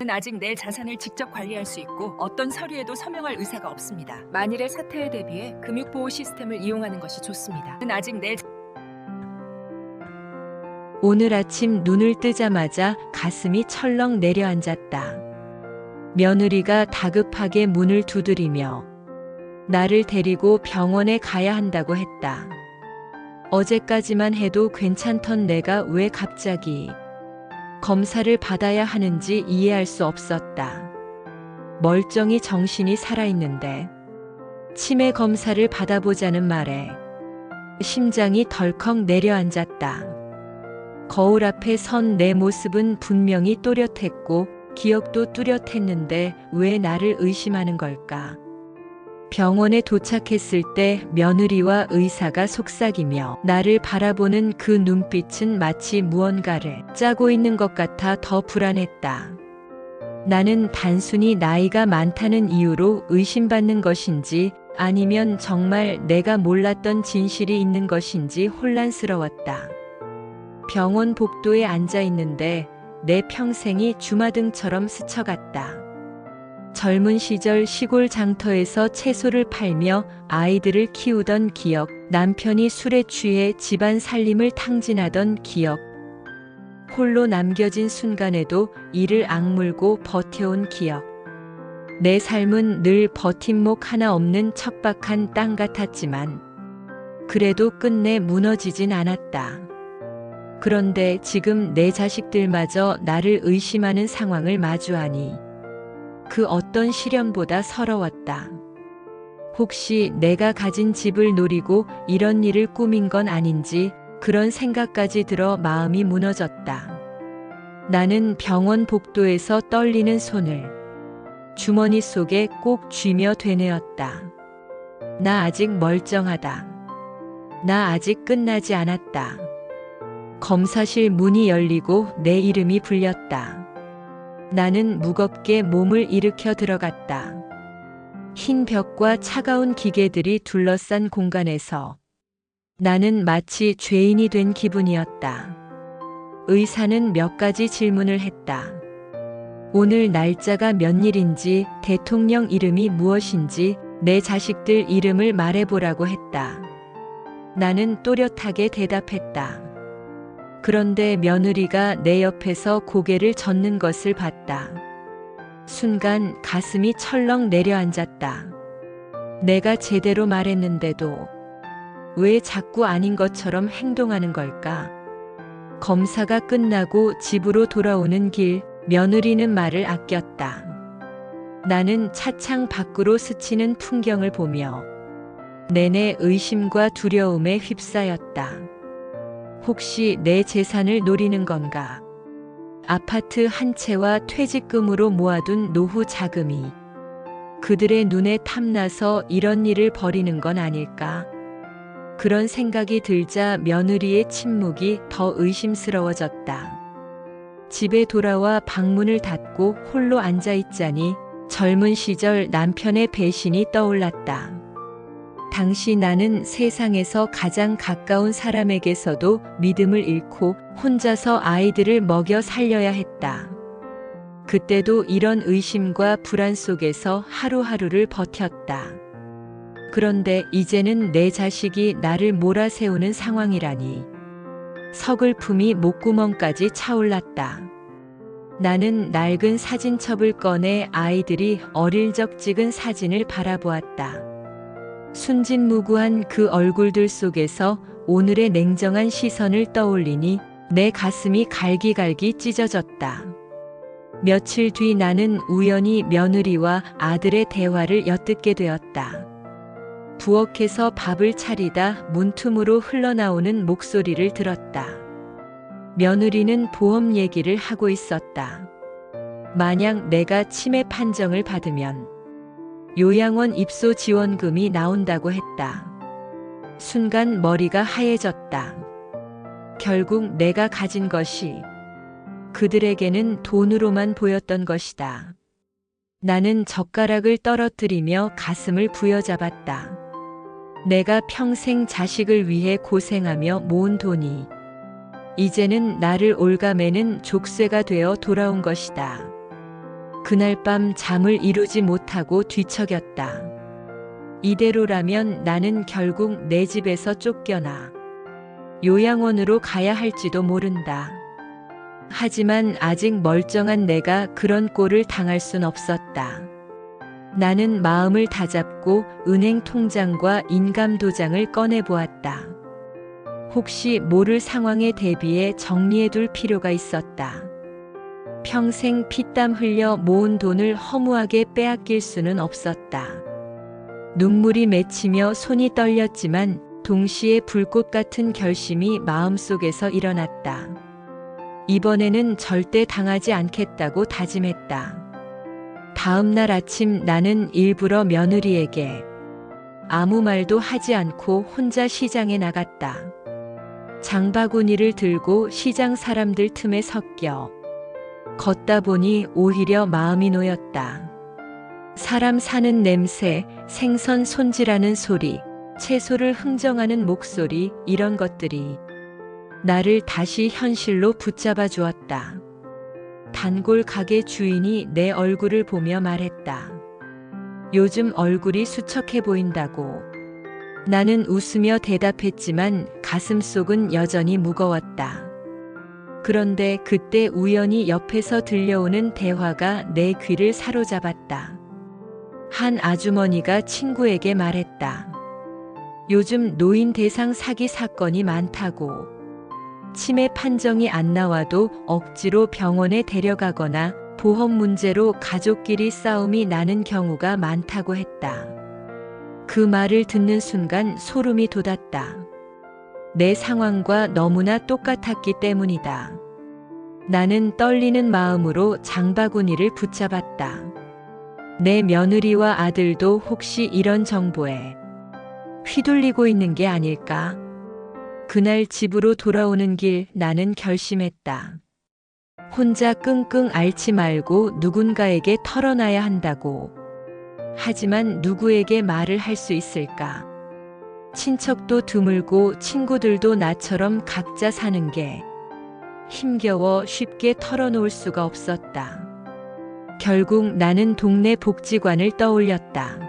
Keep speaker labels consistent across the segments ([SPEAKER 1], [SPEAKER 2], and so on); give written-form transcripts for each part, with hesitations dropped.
[SPEAKER 1] 아직 내 자산을 직접 관리할 수 있고 어떤 서류에도 서명할 의사가 없습니다. 만일의 사태에 대비해 금융보호 시스템을 이용하는 것이 좋습니다. 아직 내
[SPEAKER 2] 오늘 아침 눈을 뜨자마자 가슴이 철렁 내려앉았다. 며느리가 다급하게 문을 두드리며 나를 데리고 병원에 가야 한다고 했다. 어제까지만 해도 괜찮던 내가 왜 갑자기 검사를 받아야 하는지 이해할 수 없었다. 멀쩡히 정신이 살아있는데 치매 검사를 받아보자는 말에 심장이 덜컥 내려앉았다. 거울 앞에 선 내 모습은 분명히 또렷했고 기억도 뚜렷했는데 왜 나를 의심하는 걸까? 병원에 도착했을 때 며느리와 의사가 속삭이며 나를 바라보는 그 눈빛은 마치 무언가를 짜고 있는 것 같아 더 불안했다. 나는 단순히 나이가 많다는 이유로 의심받는 것인지 아니면 정말 내가 몰랐던 진실이 있는 것인지 혼란스러웠다. 병원 복도에 앉아 있는데 내 평생이 주마등처럼 스쳐갔다. 젊은 시절 시골 장터에서 채소를 팔며 아이들을 키우던 기억, 남편이 술에 취해 집안 살림을 탕진하던 기억, 홀로 남겨진 순간에도 이를 악물고 버텨온 기억. 내 삶은 늘 버팀목 하나 없는 척박한 땅 같았지만 그래도 끝내 무너지진 않았다. 그런데 지금 내 자식들마저 나를 의심하는 상황을 마주하니 그 어떤 시련보다 서러웠다. 혹시 내가 가진 집을 노리고 이런 일을 꾸민 건 아닌지 그런 생각까지 들어 마음이 무너졌다. 나는 병원 복도에서 떨리는 손을 주머니 속에 꼭 쥐며 되뇌었다. 나 아직 멀쩡하다. 나 아직 끝나지 않았다. 검사실 문이 열리고 내 이름이 불렸다. 나는 무겁게 몸을 일으켜 들어갔다. 흰 벽과 차가운 기계들이 둘러싼 공간에서 나는 마치 죄인이 된 기분이었다. 의사는 몇 가지 질문을 했다. 오늘 날짜가 몇일인지, 대통령 이름이 무엇인지, 내 자식들 이름을 말해보라고 했다. 나는 또렷하게 대답했다. 그런데 며느리가 내 옆에서 고개를 젓는 것을 봤다. 순간 가슴이 철렁 내려앉았다. 내가 제대로 말했는데도 왜 자꾸 아닌 것처럼 행동하는 걸까? 검사가 끝나고 집으로 돌아오는 길, 며느리는 말을 아꼈다. 나는 차창 밖으로 스치는 풍경을 보며 내내 의심과 두려움에 휩싸였다. 혹시 내 재산을 노리는 건가? 아파트 한 채와 퇴직금으로 모아둔 노후 자금이 그들의 눈에 탐나서 이런 일을 벌이는 건 아닐까? 그런 생각이 들자 며느리의 침묵이 더 의심스러워졌다. 집에 돌아와 방문을 닫고 홀로 앉아 있자니 젊은 시절 남편의 배신이 떠올랐다. 당시 나는 세상에서 가장 가까운 사람에게서도 믿음을 잃고 혼자서 아이들을 먹여 살려야 했다. 그때도 이런 의심과 불안 속에서 하루하루를 버텼다. 그런데 이제는 내 자식이 나를 몰아세우는 상황이라니 서글픔이 목구멍까지 차올랐다. 나는 낡은 사진첩을 꺼내 아이들이 어릴 적 찍은 사진을 바라보았다. 순진무구한 그 얼굴들 속에서 오늘의 냉정한 시선을 떠올리니 내 가슴이 갈기갈기 찢어졌다. 며칠 뒤 나는 우연히 며느리와 아들의 대화를 엿듣게 되었다. 부엌에서 밥을 차리다 문틈으로 흘러나오는 목소리를 들었다. 며느리는 보험 얘기를 하고 있었다. 만약 내가 치매 판정을 받으면 요양원 입소 지원금이 나온다고 했다. 순간 머리가 하얘졌다. 결국 내가 가진 것이 그들에게는 돈으로만 보였던 것이다. 나는 젓가락을 떨어뜨리며 가슴을 부여잡았다. 내가 평생 자식을 위해 고생하며 모은 돈이 이제는 나를 올가매는 족쇄가 되어 돌아온 것이다. 그날 밤 잠을 이루지 못하고 뒤척였다. 이대로라면 나는 결국 내 집에서 쫓겨나 요양원으로 가야 할지도 모른다. 하지만 아직 멀쩡한 내가 그런 꼴을 당할 순 없었다. 나는 마음을 다잡고 은행 통장과 인감 도장을 꺼내 보았다. 혹시 모를 상황에 대비해 정리해둘 필요가 있었다. 평생 피땀 흘려 모은 돈을 허무하게 빼앗길 수는 없었다. 눈물이 맺히며 손이 떨렸지만 동시에 불꽃 같은 결심이 마음속에서 일어났다. 이번에는 절대 당하지 않겠다고 다짐했다. 다음 날 아침 나는 일부러 며느리에게 아무 말도 하지 않고 혼자 시장에 나갔다. 장바구니를 들고 시장 사람들 틈에 섞여 걷다 보니 오히려 마음이 놓였다. 사람 사는 냄새, 생선 손질하는 소리, 채소를 흥정하는 목소리, 이런 것들이 나를 다시 현실로 붙잡아 주었다. 단골 가게 주인이 내 얼굴을 보며 말했다. 요즘 얼굴이 수척해 보인다고. 나는 웃으며 대답했지만 가슴속은 여전히 무거웠다. 그런데 그때 우연히 옆에서 들려오는 대화가 내 귀를 사로잡았다. 한 아주머니가 친구에게 말했다. 요즘 노인 대상 사기 사건이 많다고. 치매 판정이 안 나와도 억지로 병원에 데려가거나 보험 문제로 가족끼리 싸움이 나는 경우가 많다고 했다. 그 말을 듣는 순간 소름이 돋았다. 내 상황과 너무나 똑같았기 때문이다. 나는 떨리는 마음으로 장바구니를 붙잡았다. 내 며느리와 아들도 혹시 이런 정보에 휘둘리고 있는 게 아닐까? 그날 집으로 돌아오는 길 나는 결심했다. 혼자 끙끙 앓지 말고 누군가에게 털어놔야 한다고. 하지만 누구에게 말을 할 수 있을까? 친척도 드물고 친구들도 나처럼 각자 사는 게 힘겨워 쉽게 털어놓을 수가 없었다. 결국 나는 동네 복지관을 떠올렸다.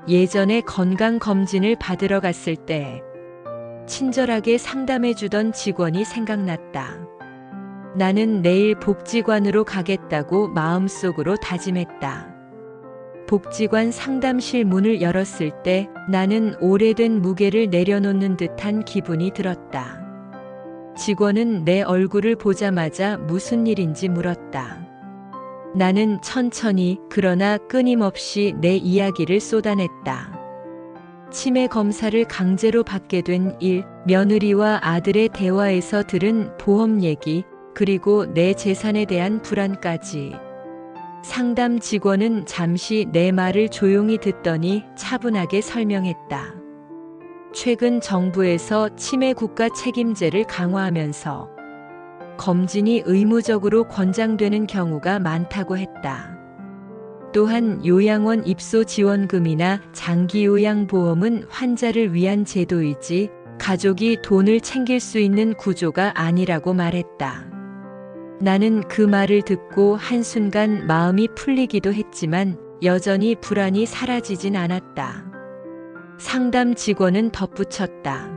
[SPEAKER 2] 예전에 건강검진을 받으러 갔을 때 친절하게 상담해주던 직원이 생각났다. 나는 내일 복지관으로 가겠다고 마음속으로 다짐했다. 복지관 상담실 문을 열었을 때 나는 오래된 무게를 내려놓는 듯한 기분이 들었다. 직원은 내 얼굴을 보자마자 무슨 일인지 물었다. 나는 천천히 그러나 끊임없이 내 이야기를 쏟아냈다. 치매 검사를 강제로 받게 된 일, 며느리와 아들의 대화에서 들은 보험 얘기, 그리고 내 재산에 대한 불안까지. 상담 직원은 잠시 내 말을 조용히 듣더니 차분하게 설명했다. 최근 정부에서 치매 국가 책임제를 강화하면서 검진이 의무적으로 권장되는 경우가 많다고 했다. 또한 요양원 입소 지원금이나 장기요양보험은 환자를 위한 제도이지 가족이 돈을 챙길 수 있는 구조가 아니라고 말했다. 나는 그 말을 듣고 한순간 마음이 풀리기도 했지만 여전히 불안이 사라지진 않았다. 상담 직원은 덧붙였다.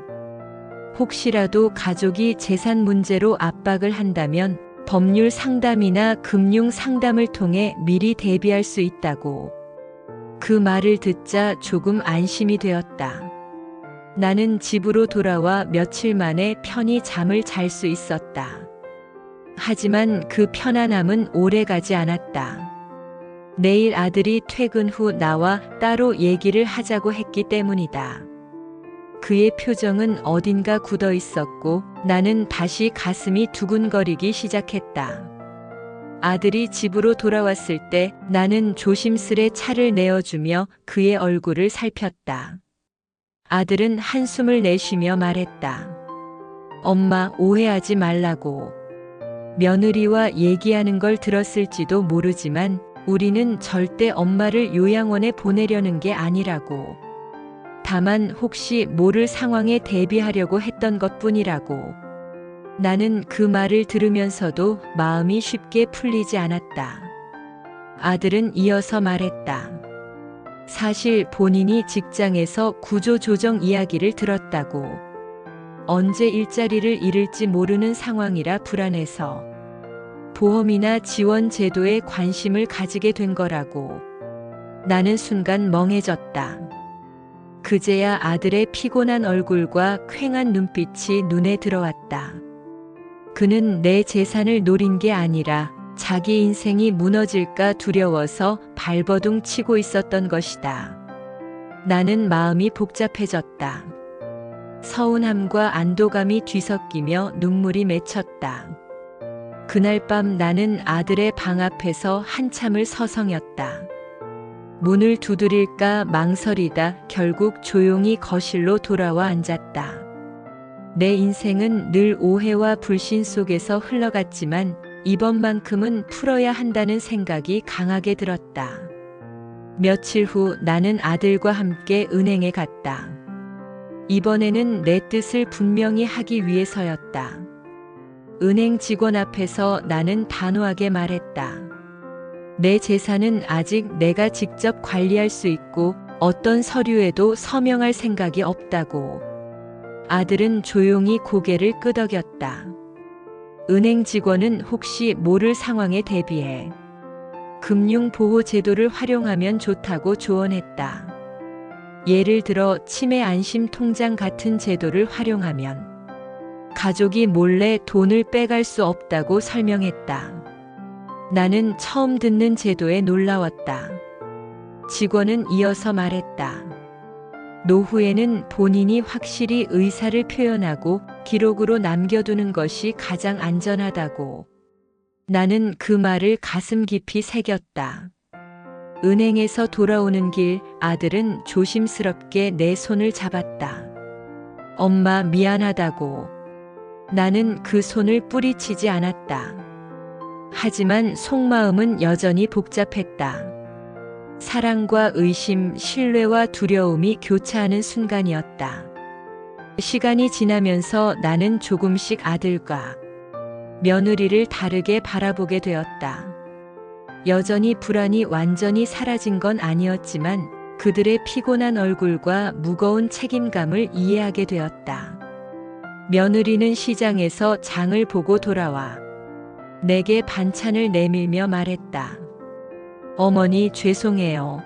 [SPEAKER 2] 혹시라도 가족이 재산 문제로 압박을 한다면 법률 상담이나 금융 상담을 통해 미리 대비할 수 있다고. 그 말을 듣자 조금 안심이 되었다. 나는 집으로 돌아와 며칠 만에 편히 잠을 잘 수 있었다. 하지만 그 편안함은 오래가지 않았다. 내일 아들이 퇴근 후 나와 따로 얘기를 하자고 했기 때문이다. 그의 표정은 어딘가 굳어 있었고 나는 다시 가슴이 두근거리기 시작했다. 아들이 집으로 돌아왔을 때 나는 조심스레 차를 내어주며 그의 얼굴을 살폈다. 아들은 한숨을 내쉬며 말했다. 엄마, 오해하지 말라고. 며느리와 얘기하는 걸 들었을지도 모르지만 우리는 절대 엄마를 요양원에 보내려는 게 아니라고. 다만 혹시 모를 상황에 대비하려고 했던 것뿐이라고. 나는 그 말을 들으면서도 마음이 쉽게 풀리지 않았다. 아들은 이어서 말했다. 사실 본인이 직장에서 구조조정 이야기를 들었다고. 언제 일자리를 잃을지 모르는 상황이라 불안해서 보험이나 지원 제도에 관심을 가지게 된 거라고. 나는 순간 멍해졌다. 그제야 아들의 피곤한 얼굴과 퀭한 눈빛이 눈에 들어왔다. 그는 내 재산을 노린 게 아니라 자기 인생이 무너질까 두려워서 발버둥 치고 있었던 것이다. 나는 마음이 복잡해졌다. 서운함과 안도감이 뒤섞이며 눈물이 맺혔다. 그날 밤 나는 아들의 방 앞에서 한참을 서성였다. 문을 두드릴까 망설이다 결국 조용히 거실로 돌아와 앉았다. 내 인생은 늘 오해와 불신 속에서 흘러갔지만 이번만큼은 풀어야 한다는 생각이 강하게 들었다. 며칠 후 나는 아들과 함께 은행에 갔다. 이번에는 내 뜻을 분명히 하기 위해서였다. 은행 직원 앞에서 나는 단호하게 말했다. 내 재산은 아직 내가 직접 관리할 수 있고 어떤 서류에도 서명할 생각이 없다고. 아들은 조용히 고개를 끄덕였다. 은행 직원은 혹시 모를 상황에 대비해 금융보호제도를 활용하면 좋다고 조언했다. 예를 들어 치매 안심 통장 같은 제도를 활용하면 가족이 몰래 돈을 빼갈 수 없다고 설명했다. 나는 처음 듣는 제도에 놀라웠다. 직원은 이어서 말했다. 노후에는 본인이 확실히 의사를 표현하고 기록으로 남겨두는 것이 가장 안전하다고. 나는 그 말을 가슴 깊이 새겼다. 은행에서 돌아오는 길 아들은 조심스럽게 내 손을 잡았다. 엄마 미안하다고. 나는 그 손을 뿌리치지 않았다. 하지만 속마음은 여전히 복잡했다. 사랑과 의심, 신뢰와 두려움이 교차하는 순간이었다. 시간이 지나면서 나는 조금씩 아들과 며느리를 다르게 바라보게 되었다. 여전히 불안이 완전히 사라진 건 아니었지만 그들의 피곤한 얼굴과 무거운 책임감을 이해하게 되었다. 며느리는 시장에서 장을 보고 돌아와 내게 반찬을 내밀며 말했다. 어머니 죄송해요.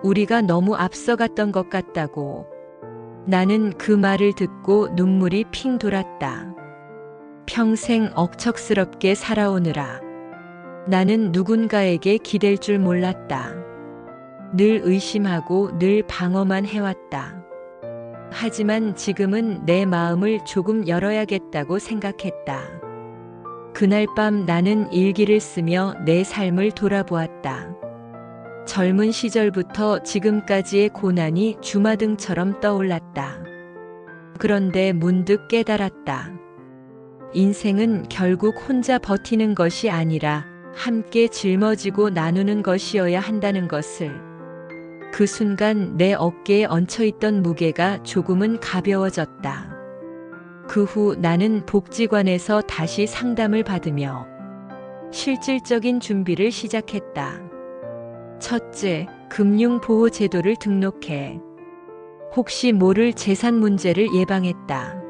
[SPEAKER 2] 우리가 너무 앞서갔던 것 같다고. 나는 그 말을 듣고 눈물이 핑 돌았다. 평생 억척스럽게 살아오느라 나는 누군가에게 기댈 줄 몰랐다. 늘 의심하고 늘 방어만 해왔다. 하지만 지금은 내 마음을 조금 열어야겠다고 생각했다. 그날 밤 나는 일기를 쓰며 내 삶을 돌아보았다. 젊은 시절부터 지금까지의 고난이 주마등처럼 떠올랐다. 그런데 문득 깨달았다. 인생은 결국 혼자 버티는 것이 아니라 함께 짊어지고 나누는 것이어야 한다는 것을. 그 순간 내 어깨에 얹혀있던 무게가 조금은 가벼워졌다. 그 후 나는 복지관에서 다시 상담을 받으며 실질적인 준비를 시작했다. 첫째, 금융보호제도를 등록해 혹시 모를 재산 문제를 예방했다.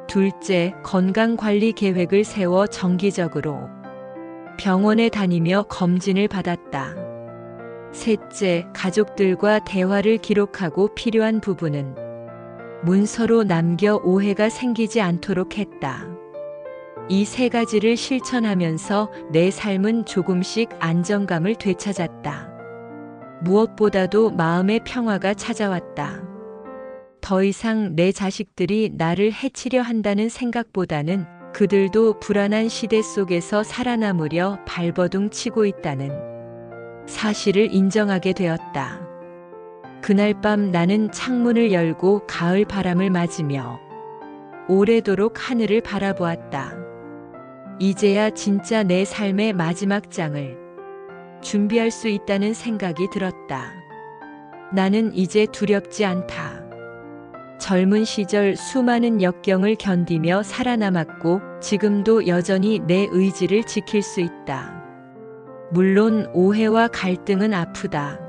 [SPEAKER 2] 둘째, 건강관리 계획을 세워 정기적으로 병원에 다니며 검진을 받았다. 셋째, 가족들과 대화를 기록하고 필요한 부분은 문서로 남겨 오해가 생기지 않도록 했다. 이 세 가지를 실천하면서 내 삶은 조금씩 안정감을 되찾았다. 무엇보다도 마음의 평화가 찾아왔다. 더 이상 내 자식들이 나를 해치려 한다는 생각보다는 그들도 불안한 시대 속에서 살아남으려 발버둥 치고 있다는 사실을 인정하게 되었다. 그날 밤 나는 창문을 열고 가을 바람을 맞으며 오래도록 하늘을 바라보았다. 이제야 진짜 내 삶의 마지막 장을 준비할 수 있다는 생각이 들었다. 나는 이제 두렵지 않다. 젊은 시절 수많은 역경을 견디며 살아남았고 지금도 여전히 내 의지를 지킬 수 있다. 물론 오해와 갈등은 아프다.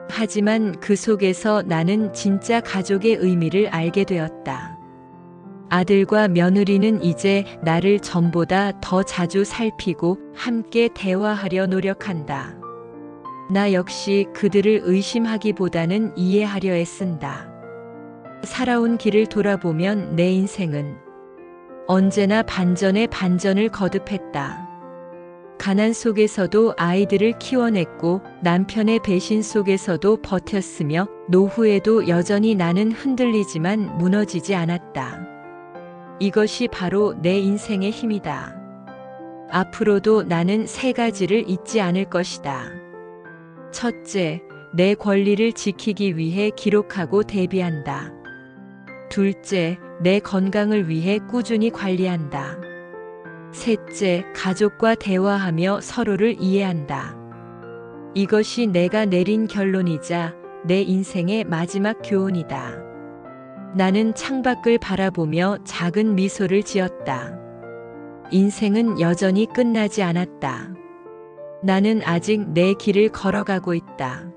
[SPEAKER 2] 하지만 그 속에서 나는 진짜 가족의 의미를 알게 되었다. 아들과 며느리는 이제 나를 전보다 더 자주 살피고 함께 대화하려 노력한다. 나 역시 그들을 의심하기보다는 이해하려 애쓴다. 살아온 길을 돌아보면 내 인생은 언제나 반전에 반전을 거듭했다. 가난 속에서도 아이들을 키워냈고 남편의 배신 속에서도 버텼으며 노후에도 여전히 나는 흔들리지만 무너지지 않았다. 이것이 바로 내 인생의 힘이다. 앞으로도 나는 세 가지를 잊지 않을 것이다. 첫째, 내 권리를 지키기 위해 기록하고 대비한다. 둘째, 내 건강을 위해 꾸준히 관리한다. 셋째, 가족과 대화하며 서로를 이해한다. 이것이 내가 내린 결론이자 내 인생의 마지막 교훈이다. 나는 창밖을 바라보며 작은 미소를 지었다. 인생은 여전히 끝나지 않았다. 나는 아직 내 길을 걸어가고 있다.